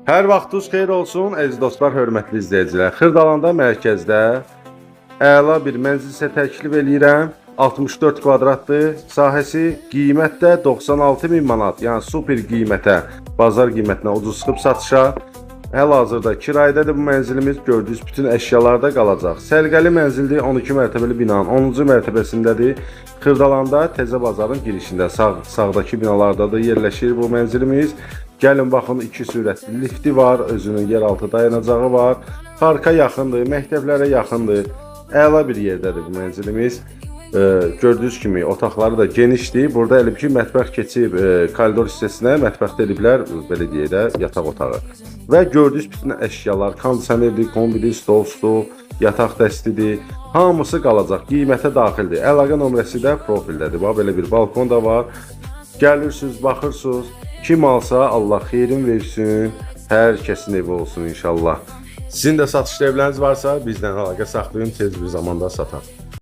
Hər vaxtınız xeyir olsun, əziz dostlar, hörmətli izləyicilər. Xırdalanda mərkəzdə əla bir mənzil sizə təklif eləyirəm. 64 kvadratdır. Sahəsi qiymətdə 96.000 manat, yəni super qiymətə, bazar qiymətinə ucuz çıxıb satışa. Hal-hazırda kirayədadır bu mənzilimiz. Gördüyünüz bütün əşyalar da qalacaq. Səliqəli mənzildir, 12 mərtəbəli binanın 10-cu mərtəbəsindədir. Xırdalanda Təzə bazarın girişində, sağdakı binalarda da yerləşir bu mənzilimiz. Gəlin baxın, 2 sürətli lifti var, özünün yeraltı dayanacağı var. Parka yaxındır, məktəblərə yaxındır. Əla bir yerdədir bu mənzilimiz. Gördüyünüz kimi otaqları da genişdir. Burada elə ki mətbəx keçib koridor hissəsinə mətbəxdə ediblər, belə deyək də, yataq otağı. Və gördüyünüz bütün əşyalar, kondisionerdir, kombidir, stol, yataq dəstidir. Hamısı qalacaq, qiymətə daxildir. Əlaqə nömrəsi də profildədir. Bax, belə bir balkon da var. Gəlirsiniz, baxırsınız. Kim alsa Allah xeyrin versin. Hər kəsin evi olsun inşallah. Sizin də satışlı evləriniz varsa bizdən əlaqə saxlayın, tez bir zamanda satar.